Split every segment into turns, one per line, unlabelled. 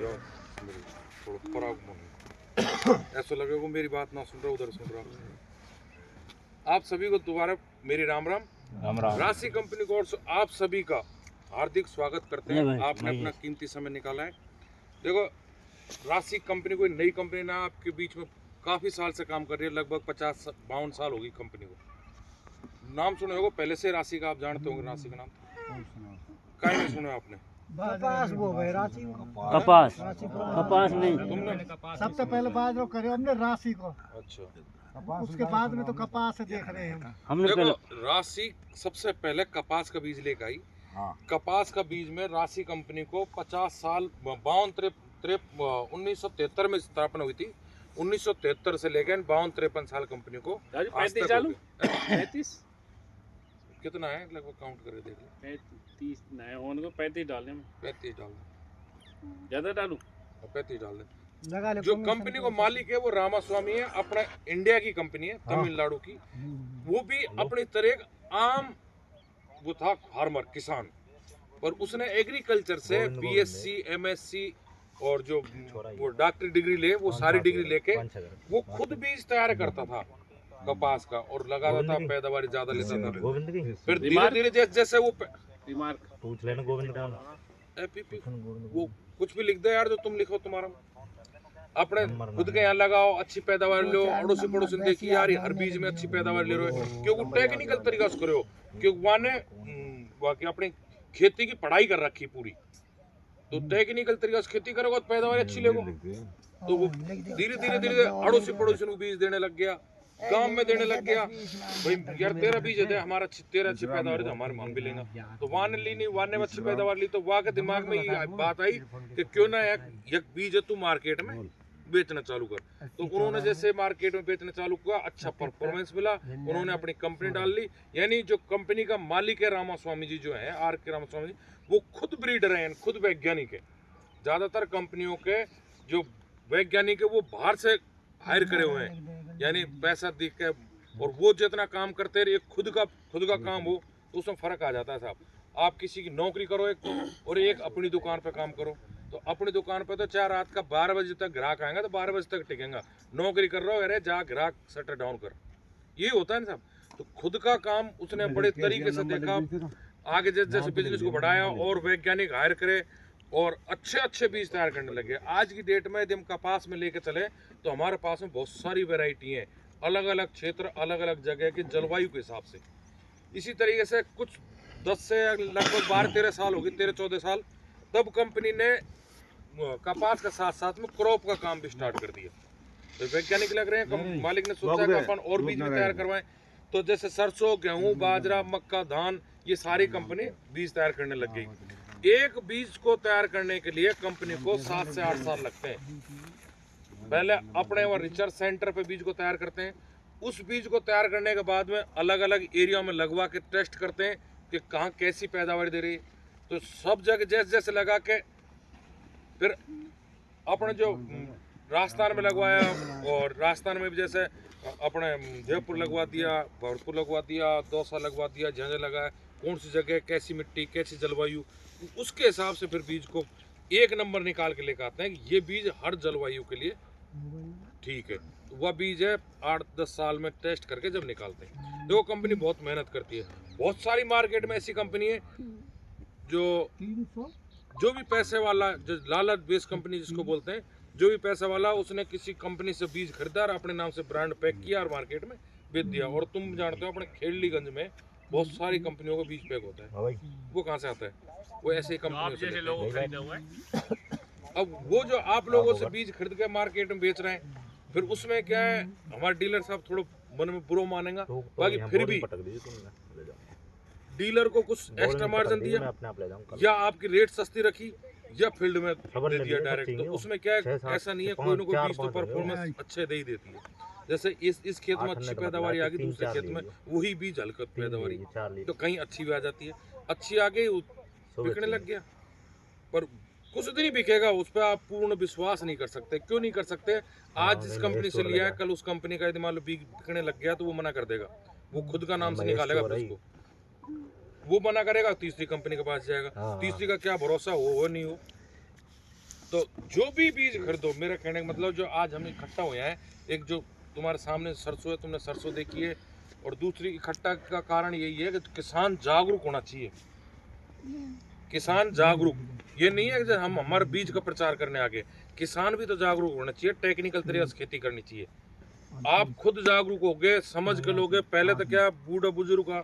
जाओ थोड़ा पराग मन ऐसा लगेगा मेरी बात ना सुन रहा उधर सुन रहा। आप सभी को दोबारा मेरी राम राम।
राम राम।
राशि कंपनी को और आप सभी का हार्दिक स्वागत करते हैं। आपने अपना कीमती समय निकाला है। देखो राशि कंपनी कोई नई कंपनी ना, आपके बीच में काफ़ी साल से काम कर रही है, लगभग 50-52 साल होगी कंपनी को। नाम सुने होगा पहले से राशि का, आप जानते होंगे राशि का नाम कहीं नहीं सुना आपने?
कपास वो है राशि
कपास
कपास
नहीं
तुमने?
सबसे पहले बात जो करे हमने राशि को,
अच्छा
उसके बाद में तो कपास देख रहे हैं
हमने
देखो
पहले
राशि सबसे पहले कपास का बीज लेकर आई। कपास का बीज में राशि कंपनी को 50 साल 1973 में स्थापना हुई थी। 1973 से लेकर 52-53 साल कंपनी को
35 चालू 35
कितना है लगभग काउंट करके देख लो।
30 नए होने को 35 डालने में
35 डाल दो,
ज्यादा डालू
35 डाल दे।
लगा ले।
जो कंपनी को मालिक है वो रामास्वामी है, अपना इंडिया की कंपनी है, तमिलनाडु की। वो भी अपनी तरह एक आम वो था फार्मर किसान, पर उसने एग्रीकल्चर से बीएससी एमएससी और जो वो डॉक्टरी डिग्री ले, वो सारी डिग्री लेके वो खुद बीज तैयार करता था कपास का और लगाता था, पैदावार ज्यादा लेता था। फिर धीरे धीरे जैसे जैसे वो
रिमार्क
पूछ लेना गोविंद का
एपीपी वो कुछ भी लिख दे यार, जो तुम लिखो तुम्हारा अपने खुद के यहाँ लगाओ, अच्छी पैदावार लो। अड़ोसी पड़ोसी ने देखी यार हर बीज में अच्छी पैदावार ले रहे हो, क्योंकि टेक्निकल तरीका से करो, क्योंकि वहाँ ने अपनी खेती की पढ़ाई कर रखी पूरी, तो टेक्निकल तरीका से खेती करोगे तो पैदावार अच्छी लेगो। तो वो धीरे धीरे धीरे अड़ोसी पड़ोसी को बीज देने लग गया, गांव में देने लग गया। भाई यार तेरा बीज है, हमारा तेरा अच्छी पैदावार है तो हमारे हम भी लेंगे। तो वहाँ ने ली नहीं, वहाँ ने अच्छी पैदावार ली, तो वहाँ के दिमाग में ये बात आई कि क्यों ना एक बीज है तू मार्केट में बेचना चालू कर। तो उन्होंने जैसे मार्केट में बेचना चालू किया, अच्छा परफॉर्मेंस मिला, उन्होंने अपनी कंपनी डाल ली। यानी जो कंपनी का मालिक है रामास्वामी जी जो है, आर के रामास्वामी जी, वो खुद ब्रीडर हैं, खुद वैज्ञानिक है। ज़्यादातर कंपनियों के जो वैज्ञानिक है वो बाहर से हायर करे हुए हैं, यानी पैसा देख के, और वो जितना काम करते रहे, खुद का काम हो तो उसमें फ़र्क आ जाता है साहब। आप किसी की नौकरी करो एक तो, और एक अपनी दुकान पे काम करो। तो अपनी दुकान पे तो चाहे रात का 12 बजे तक ग्राहक आएंगे तो 12 बजे तक टिकेगा। नौकरी कर रहा हो, अरे जा ग्राहक शटर डाउन कर, ये होता है ना साहब। तो खुद का काम उसने बड़े तरीके से देखा, आगे जैसे जैसे बिजनेस को बढ़ाया और वैज्ञानिक हायर करे और अच्छे अच्छे बीज तैयार करने लगे। आज की डेट में यदि हम कपास में लेके चले तो हमारे पास में बहुत सारी वैरायटी है, अलग अलग क्षेत्र, अलग अलग जगह के जलवायु के हिसाब से। इसी तरीके से कुछ 10 से लगभग 12-13 साल हो गए, 13-14 साल, तब कंपनी ने कपास के साथ साथ में क्रॉप का काम भी स्टार्ट कर दिया। तो वैज्ञानिक लग रहे हैं, मालिक ने सोचा कि अपन और बीज भी तैयार करवाएं। तो जैसे सरसों, गेहूं, बाजरा, मक्का, धान, ये सारी कंपनी बीज तैयार करने लग गई। एक बीज को तैयार करने के लिए कंपनी को 7 से 8 साल लगते हैं। पहले अपने वहाँ रिसर्च सेंटर पे बीज को तैयार करते हैं। उस बीज को तैयार करने के बाद में अलग अलग एरिया में लगवा के टेस्ट करते हैं कि कहाँ कैसी पैदावार दे रही है। तो सब जगह जैसे जैसे लगा के फिर अपने जो राजस्थान में लगवाया, और राजस्थान में भी जैसे अपने जयपुर लगवा दिया, भरतपुर लगवा दिया, दौसा लगवा दिया, जहाँ लगाया, कौन सी जगह, कैसी मिट्टी, कैसी जलवायु, उसके हिसाब से फिर बीज को एक नंबर निकाल के लेकर आते हैं कि ये बीज हर जलवायु के लिए ठीक है। तो वह बीज है 8-10 साल में टेस्ट करके जब निकालते हैं। तो वो कंपनी बहुत मेहनत करती है। बहुत सारी मार्केट में ऐसी कंपनी है जो भी पैसे वाला, जो लालच बेस कंपनी जिसको बोलते हैं, जो भी पैसा वाला, उसने किसी कंपनी से बीज खरीदा और अपने नाम से ब्रांड पैक किया और मार्केट में बेच दिया। और तुम जानते हो अपने खेड़लीगंज में बहुत सारी कंपनियों का बीज पैक होता है। वो कहाँ से आता है? वो ऐसे कंपनी से
लोगों खरीदे हुए।
अब वो जो आप लोगों से बीज खरीद के मार्केट में बेच रहे हैं, फिर उसमें क्या है, हमारे डीलर साहब थोड़ा मन में बुरा मानेगा, बाकी फिर भी डीलर को कुछ एक्स्ट्रा मार्जिन दिया, या आपकी रेट सस्ती रखी, या फील्ड में दे दिया डायरेक्ट। तो उसमें क्या है, ऐसा नहीं है, कोई ना कोई बीज तो परफॉर्मेंस अच्छे दे ही देती है। जैसे इस खेत में अच्छी पैदावार आ गई, दूसरे खेत में वही बीज हल्का पैदावार, तो कहीं अच्छी भी आ जाती है, अच्छी आ गई बिकने लग गया। पर कुछ दिन ही बिकेगा, उस पर आप पूर्ण विश्वास नहीं कर सकते। क्यों नहीं कर सकते? आज जिस कंपनी से लिया है, कल उस कंपनी का यदि मान लो बिकने लग गया तो वो मना कर देगा, वो खुद का नाम से निकालेगा, फिर उसको वो मना करेगा, तीसरी कंपनी के पास जाएगा। तीसरी का क्या भरोसा हो नहीं हो। तो जो भी बीज खरीदो, मेरा कहने का मतलब जो आज हम इकट्ठा हुए हैं, एक जो तुम्हारे सामने सरसों है, तुमने सरसों देखी है, और दूसरी इकट्ठा का कारण यही है कि किसान जागरूक होना चाहिए। किसान जागरूक, ये नहीं है कि हम हमारे बीज का प्रचार करने आगे, किसान भी तो जागरूक होना चाहिए, टेक्निकल तरीके से खेती करनी चाहिए। आप खुद जागरूक होगे, समझ के लोगे। पहले तो क्या बूढ़ा बुजुर्ग का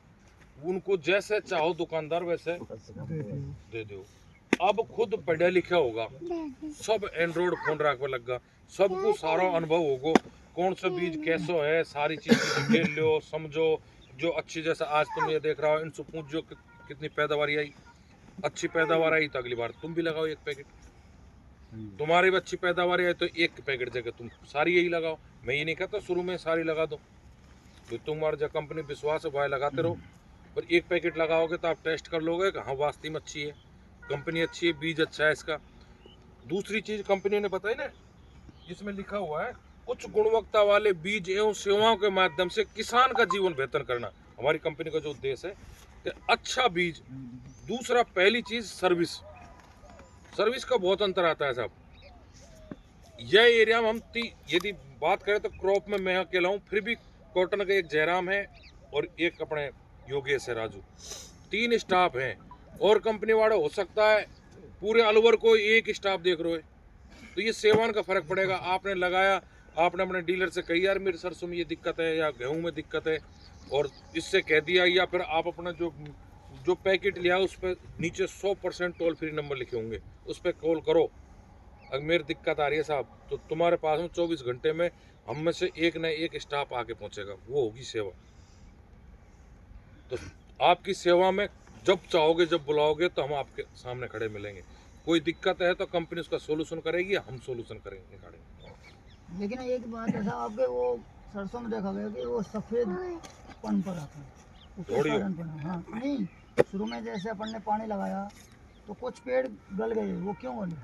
उनको जैसे चाहो दुकानदार वैसे दे दो। अब खुद पढ़े लिखे होगा, सब एंड्रॉइड फोन रखने लगा, सबको सारा अनुभव होगा, कौन सा बीज कैसा है, सारी चीज डिटेल लो, समझो। जो अच्छी, जैसा आज तुम ये देख रहा हो, इनसे पूछो कितनी पैदावार आई, अच्छी पैदावार आई तो अगली बार तुम भी लगाओ एक पैकेट। तुम्हारी भी अच्छी पैदावार आई तो एक पैकेट जगह तुम सारी यही लगाओ। मैं ये नहीं कहता शुरू में सारी लगा दो, तो तुम्हारा जो कंपनी विश्वास है वह लगाते रहो, पर एक पैकेट लगाओगे तो आप टेस्ट कर लोगे कि हाँ वास्तव में अच्छी है, कंपनी अच्छी है, बीज अच्छा है इसका। दूसरी चीज कंपनी ने बताई ना, इसमें लिखा हुआ है उच्च गुणवत्ता वाले बीज एवं सेवाओं के माध्यम से किसान का जीवन बेहतर करना हमारी कंपनी का जो उद्देश्य है। कि अच्छा बीज, दूसरा पहली चीज सर्विस, सर्विस का बहुत अंतर आता है साहब। यह एरिया में हम यदि बात करें तो क्रॉप में मैं अकेला हूँ, फिर भी कॉटन का एक जयराम है और एक अपने योगेश है, राजू, 3 स्टाफ हैं। और कंपनी वाले हो सकता है पूरे अलवर को एक स्टाफ देख रहे हो, तो ये सेवान का फर्क पड़ेगा। आपने लगाया, आपने अपने डीलर से कही यार मेरे सरसों में ये दिक्कत है या गेहूं में दिक्कत है, और इससे कह दिया, या फिर आप अपना जो पैकेट लिया उस पर नीचे 100% टोल फ्री नंबर लिखे होंगे, उस पर कॉल करो। अगर मेरी दिक्कत आ रही है साहब, तो तुम्हारे पास में 24 घंटे में हम में से एक न एक स्टाफ आके पहुंचेगा, वो होगी सेवा। तो आपकी सेवा में जब चाहोगे, जब बुलाओगे तो हम आपके सामने खड़े मिलेंगे। कोई दिक्कत है तो कंपनी उसका सोल्यूशन करेगी, हम सोल्यूशन करेंगे, निकालेंगे।
लेकिन एक बात है साहब, आपके वो सरसों में देखा गया कि वो सफेद पन पर आता है,
थोड़ी हो।
हाँ नहीं, शुरू में जैसे अपन ने पानी लगाया तो कुछ पेड़ गल गए, वो क्यों गले?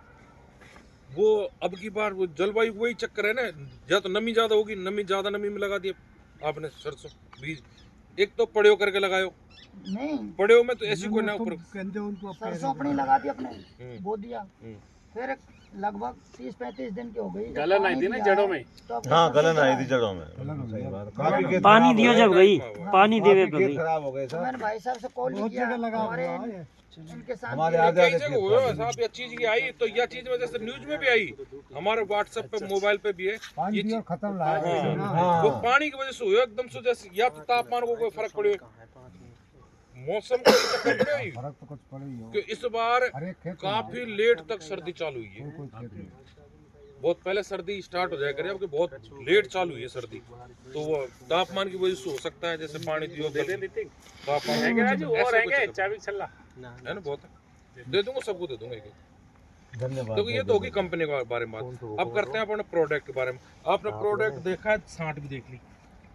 वो अब की बार वो जलवायु वही चक्कर है ना, या तो नमी ज्यादा होगी, ज्यादा नमी में लगा दिया आपने सरसों बीज। एक तो पड़े करके लगायो,
नहीं
पड़े में तो ऐसी कोई ना ऊपर
सरसों अपनी लगा दी, अपने बो दिया, फिर लगभग 30-35 दिन की हो गई,
गलन आई थी ना जड़ों में।
हाँ गलन आई थी जड़ों में,
पानी दियो जब गई, पानी देवे पे गई।
खराब हो गए
तो मैंने भाई साहब से कॉल किया, हमारे इनके साथ
हमारे
कई
आगे
जगह हुआ है साहब, यह चीज की आई, तो यह चीज में जैसे न्यूज में भी आई, हमारे व्हाट्सएप पे मोबाइल पे भी है ये चीज।
खत्म
हाँ, वो पानी की वजह से हुआ एकदम से, जैसे या तो तापमान को कोई फर्क पड़े, मौसम को चक्कर पड़े,
फर्क तो कुछ पड़े ही हो।
कि इस बार काफी लेट तक सर्दी चालू हुई है। बहुत पहले सर्दी स्टार्ट हो जाए करे, अब बहुत लेट चालू हुई है सर्दी, तो वो तापमान की वजह से हो सकता है। जैसे पानी दियो तापमान
है क्या राजू? और है क्या चाबी छल्ला?
है ना, बहुत है, दे दूंगा, सबको दे दूंगा एक।
धन्यवाद।
तो ये तो होगी कंपनी के बारे में बात। अब करते हैं अपने प्रोडक्ट के बारे में। आपने प्रोडक्ट देखा है, छांट भी देख ली,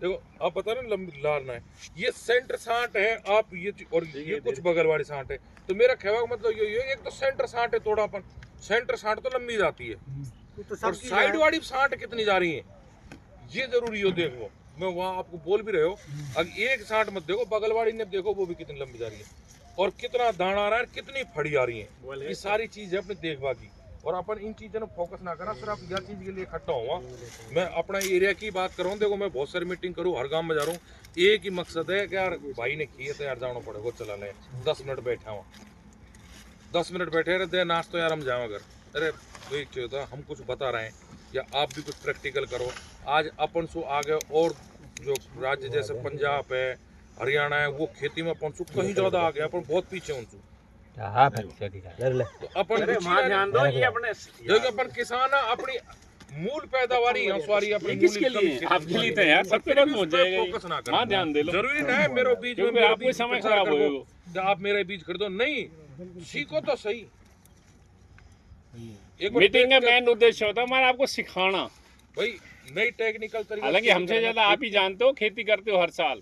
देखो आप बता रहे लंबी लारना है, ये सेंटर छांट है, आप ये और ये कुछ बगल वाली छांट है। तो मेरा कहने का मतलब ये एक तो सेंटर छांट है थोड़ा अपन, सेंटर छांट तो लंबी जाती है, और साइड वाली छांट कितनी जा रही है ये जरूरी हो। देखो मैं वहाँ आपको बोल भी रहे हो, अगर एक छांट मत देखो, बगल वाली ने देखो वो भी कितनी लंबी जा रही है, और कितना दाना आ रहा है, कितनी फड़ी आ रही है। ये सारी चीज है अपने देखभाल की, और अपन इन चीज़ों में फोकस ना करना। सिर्फ यह चीज़ के लिए इकट्ठा हुआ, मैं अपना एरिया की बात कर रहा हूँ। देखो मैं बहुत सारी मीटिंग करूँ, हर गांव में जा रहा हूँ, एक ही मकसद है कि यार भाई ने किए तो यार जाना पड़ेगा, चला ले 10 मिनट बैठा हुआ, 10 मिनट बैठे रहे दे नाच, तो यार हम जाओ अगर, अरे वही चाहिए, हम कुछ बता रहे हैं या आप भी कुछ प्रैक्टिकल करो। आज अपन सो आगे, और जो राज्य जैसे पंजाब है, हरियाणा है, वो खेती में अपन सो कहीं ज़्यादा आ गया, अपन बहुत पीछे उनसे। तो अपन
ध्यान दो, ये अपने
देखो अपन किसान अपनी मूल पैदावारी सॉरी अपनी
किसके लिए? आपके लिए तो यार सबके पास पहुंच जाएगा,
फोकस ना
वहाँ ध्यान दे लो।
जरूरी ना है मेरे बीज में
आपको समय खराब होगा,
आप मेरे बीज खरीदो, नहीं सीखो तो सही।
मीटिंग का मेन उद्देश्य होता है हमारा आपको सिखाना,
भाई नई टेक्निकल तरीके।
हालांकि हमसे ज्यादा आप ही जानते हो, खेती करते हो हर साल,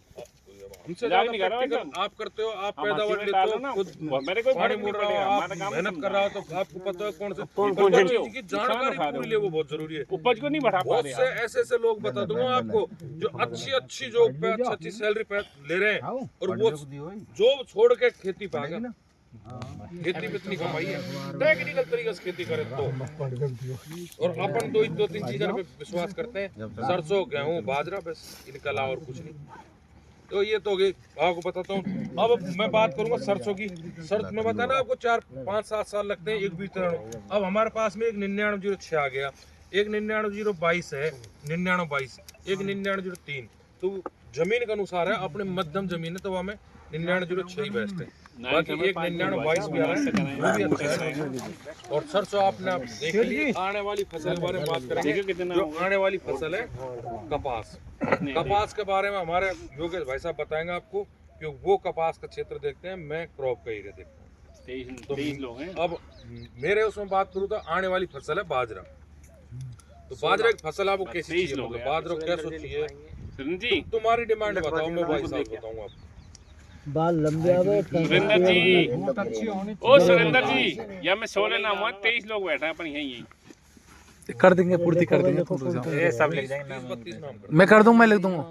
हमसे ज्यादा प्रैक्टिकल आप करते हो, आप पैदावार लेते हो, खुद
मेरे कोई
पानी
फर्क
मोड़
नहीं
रहा हो,
पड़ेगा,
आप
हमारा काम
मेहनत कर रहा हो, तो आपको पता है कौन
कौन
से चीज की जानकारी पूरी ले, वो बहुत जरूरी है।
उपज को नहीं बढ़ा पा
बहुत
रहे
से ऐसे ऐसे लोग बता दूंगा आपको जो अच्छी जॉब पे अच्छी सैलरी पे ले रहे हैं, और वो जॉब छोड़ के खेती पे आ गए, खेती में इतनी कमाई है, टेक्निकल तरीके से खेती करें तो। और अपन दो तीन चीजों पे विश्वास करते हैं, सरसों, गेहूं, बाजरा, बस इनके अलावा और कुछ नहीं। तो ये तो होगी, आपको बताता हूँ। अब मैं बात करूंगा सरसों की। सरसों में बताया ना आपको 4, 5, 7 साल लगते हैं एक बीज तैयार। अब हमारे पास में एक 9906 आ गया, एक 9922 है, 9922, एक 9903। तो जमीन के अनुसार है, अपने मध्यम जमीन है तो हमें 9906 ही बेस्ट है। बाकी एक 9922 भी आ रहा है, वो भी अच्छा है। और सरसों आपने आप देख ली। आने वाली फसल के बारे में बात करेंगे। जो आने वाली फसल है कपास, कपास के बारे में हमारे योगेश भाई साहब बताएंगे आपको, कि वो कपास का क्षेत्र देखते हैं, मैं क्रॉप का एरिया देखता हूँ।
23 लोग हैं।
अब मेरे उसमें बात करूँ तो आने वाली फसल है बाजरा। तो बाजरा की फसल आपको कैसी चाहिए, मतलब बाजरा कैसे चाहिए,
जी
तुम्हारी डिमांड बताओ, मैं भाई साहब बताऊंगा आपको।
बाल लंबे आवे,
सुरेंद्र जी,
बहुत अच्छी होनी
ओ सुरेंद्र जी, या मैं 16 नाम हुआ, 23 लोग बैठे हैं अपन यहीं।
कर देंगे, पूर्ति कर देंगे।
ये सब लिख देंगे
20-32 नाम कर।
मैं कर दूं, मैं लिख दूंगा।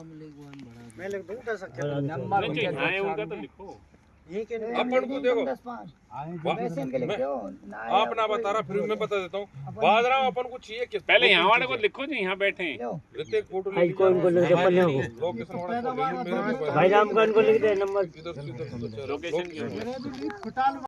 मैं लिख दूं, कर सकते हैं।
नहीं जो यहाँ है उनका तो लिखो।
अपन को देखो,
वैसे इनके लिख दो ना।
आप ना बता रहा, फिर मैं बता देता हूँ। बाजरा अपन को चाहिए कि
पहले यहाँ वाले को लिखो जो यहाँ बैठे हैं।
एक फोटो
भाई कौन को लिख दे पन्ने को,
लोकेशन वाला
भाई राम कौन को लिख दे नंबर।
इधर
लोकेशन
लोकेशन